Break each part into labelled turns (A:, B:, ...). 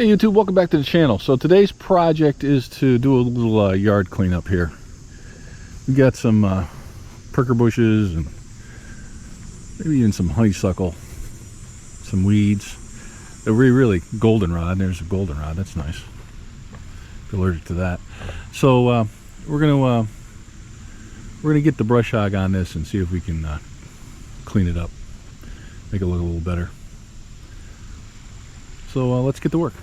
A: Hey YouTube, welcome back to the channel. So today's project is to do a little yard cleanup here. We got some pricker bushes and maybe even some honeysuckle, some weeds. They're really goldenrod. There's a goldenrod. That's nice. If you're allergic to that. So we're gonna get the Brushhog on this and see if we can clean it up, make it look a little better. So let's get to work.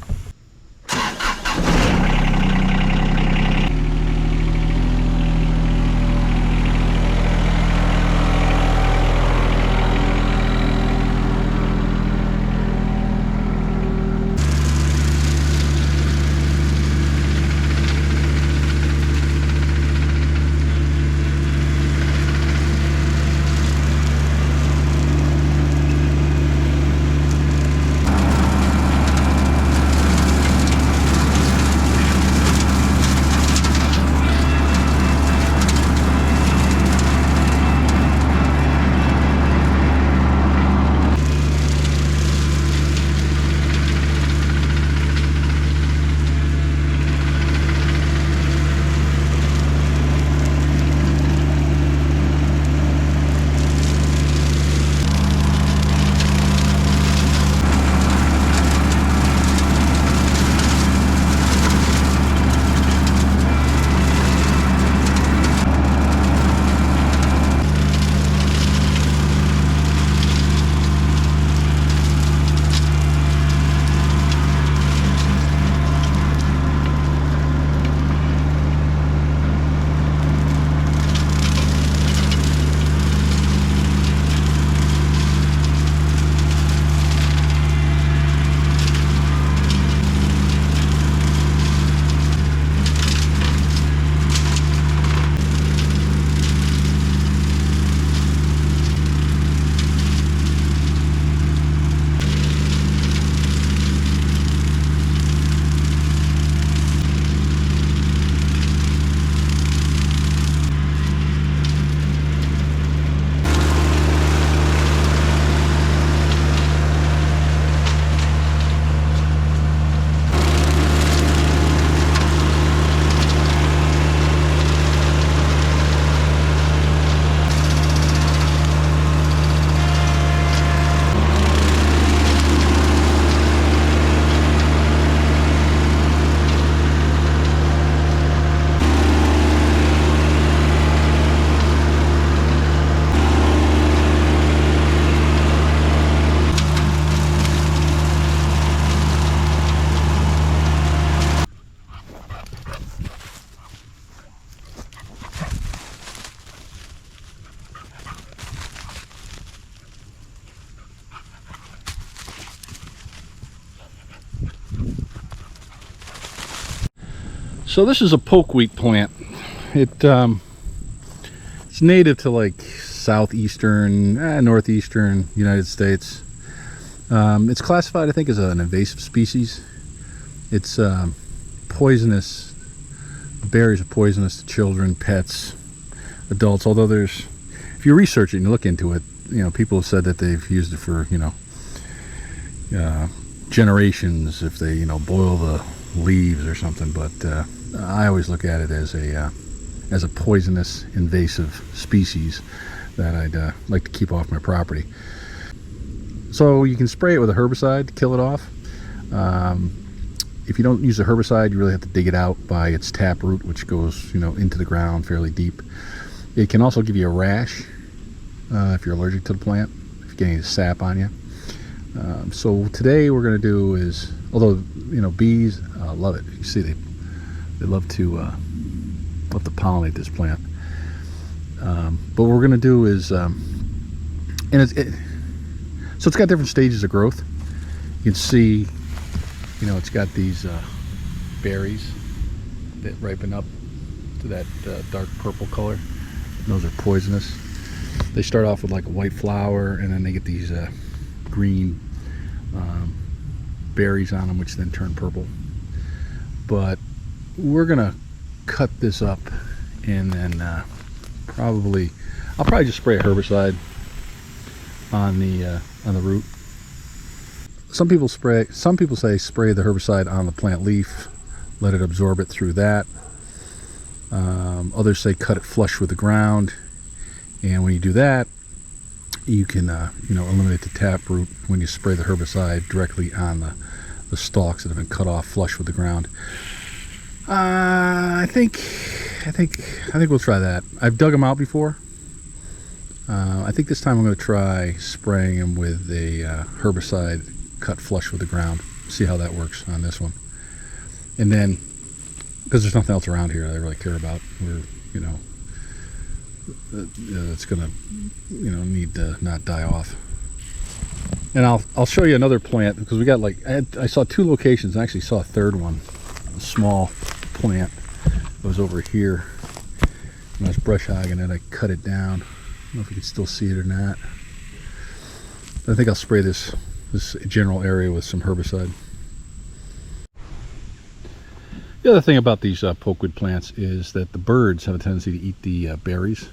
A: So this is a pokeweed plant. It's native to like southeastern, northeastern United States. It's classified, I think, as an invasive species. It's poisonous. Berries are poisonous to children, pets, adults. Although there's, if you research it and you look into it, you know, people have said that they've used it for, you know, generations if they, you know, boil the leaves or something. But I always look at it as a poisonous invasive species that I'd like to keep off my property. So you can spray it with a herbicide to kill it off. If you don't use a herbicide, you really have to dig it out by its taproot, which goes, you know, into the ground fairly deep. It can also give you a rash if you're allergic to the plant, if you're getting the sap on you. So today we're going to do is, although, you know, bees love it. You see, they love to pollinate this plant. But what we're going to do is, so it's got different stages of growth. You can see, you know, it's got these berries that ripen up to that dark purple color. Those are poisonous. They start off with like a white flower, and then they get these green berries on them, which then turn purple. But we're gonna cut this up, and then I'll probably just spray a herbicide on the root. some people say spray the herbicide on the plant leaf, let it absorb it through that. Others say cut it flush with the ground, and when you do that, you can eliminate the taproot when you spray the herbicide directly on the stalks that have been cut off flush with the ground. I think we'll try that. I've dug them out before. I think this time I'm going to try spraying them with a herbicide cut flush with the ground. See how that works on this one. And then, because there's nothing else around here that I really care about, it's going to need to not die off. And I'll show you another plant, because we got I saw 2 locations. I actually saw a third one, a small plant that was over here, and I was brushhogging it. I cut it down. I don't know if you can still see it or not. I think I'll spray this general area with some herbicide. The other thing about these pokeweed plants is that the birds have a tendency to eat the berries,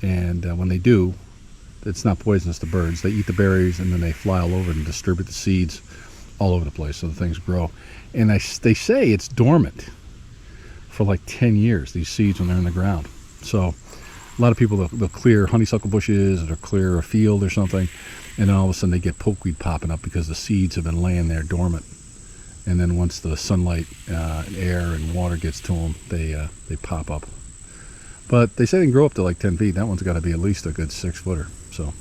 A: and when they do, it's not poisonous to birds. They eat the berries and then they fly all over and distribute the seeds all over the place, so the things grow. And they say it's dormant for like 10 years, these seeds, when they're in the ground. So a lot of people, they'll clear honeysuckle bushes or clear a field or something, and then all of a sudden they get pokeweed popping up because the seeds have been laying there dormant. And then once the sunlight, and air and water gets to them, they pop up. But they say they can grow up to like 10 feet. That one's got to be at least a good 6-footer. So.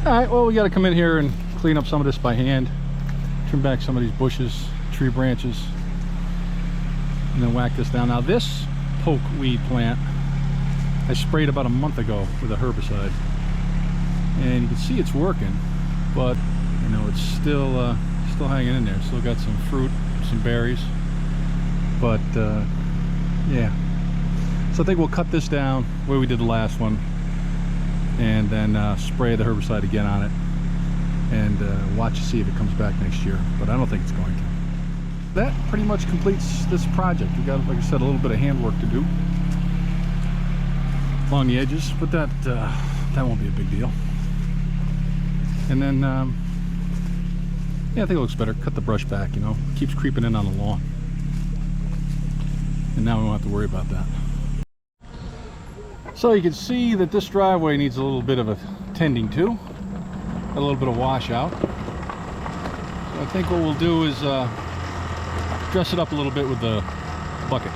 A: Alright, well, we got to come in here and clean up some of this by hand, trim back some of these bushes, tree branches, and then whack this down. Now this pokeweed plant I sprayed about a month ago with a herbicide, and you can see it's working, but you know, it's still hanging in there. Still got some fruit, some berries, but Yeah. So I think we'll cut this down the way we did the last one, and then spray the herbicide again on it, and watch to see if it comes back next year. But I don't think it's going to. That pretty much completes this project. We got, like I said, a little bit of handwork to do along the edges, but that won't be a big deal. And then, yeah, I think it looks better. Cut the brush back, you know, it keeps creeping in on the lawn. And now we won't have to worry about that. So you can see that this driveway needs a little bit of a tending to, a little bit of washout. So I think what we'll do is dress it up a little bit with the bucket.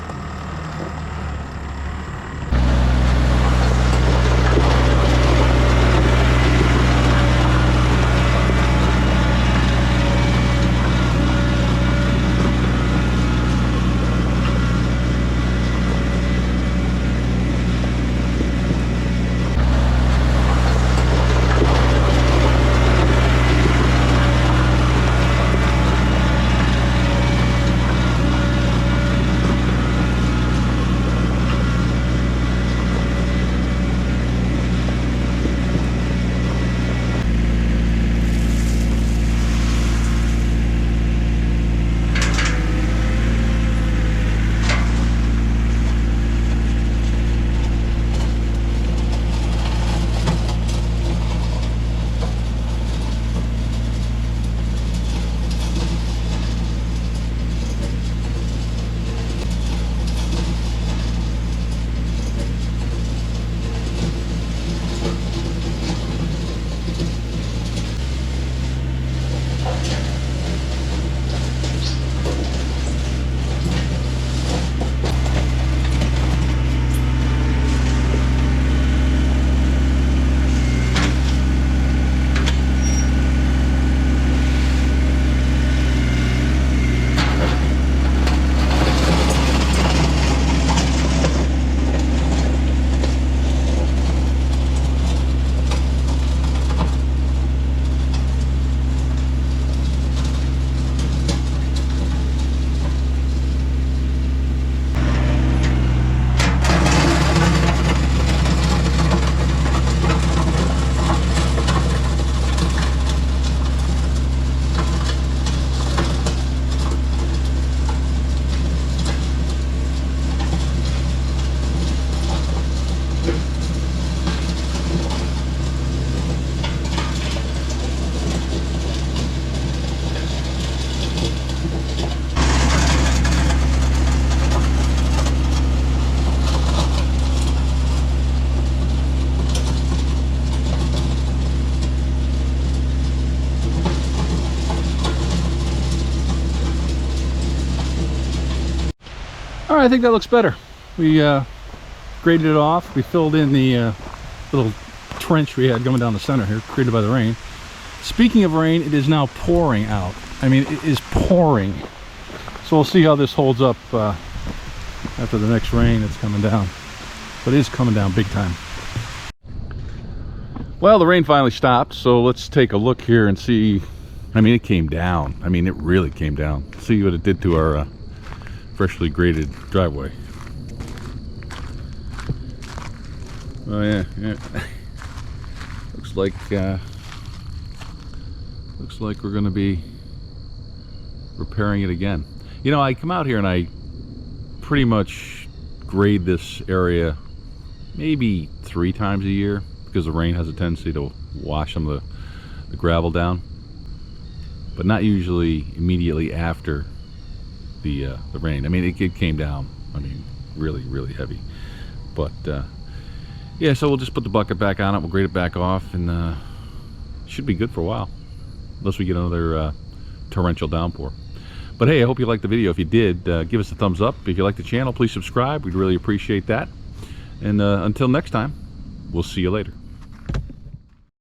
A: All right, I think that looks better. We graded it off. We filled in the little trench we had going down the center here, created by the rain. Speaking of rain, it is now pouring out. I mean, it is pouring. So we'll see how this holds up after the next rain that's coming down. But it is coming down big time. Well, the rain finally stopped, so let's take a look here and see. I mean, it came down. I mean, it really came down. See what it did to our freshly graded driveway. Oh yeah, yeah. looks like we're going to be repairing it again. You know, I come out here and I pretty much grade this area maybe 3 times a year because the rain has a tendency to wash some of the gravel down, but not usually immediately after the rain. I mean, it came down, I mean, really heavy. But yeah, so we'll just put the bucket back on it, we'll grade it back off, and it should be good for a while, unless we get another torrential downpour. But hey, I hope you liked the video. If you did, give us a thumbs up. If you like the channel, please subscribe. We'd really appreciate that. And until next time, we'll see you later.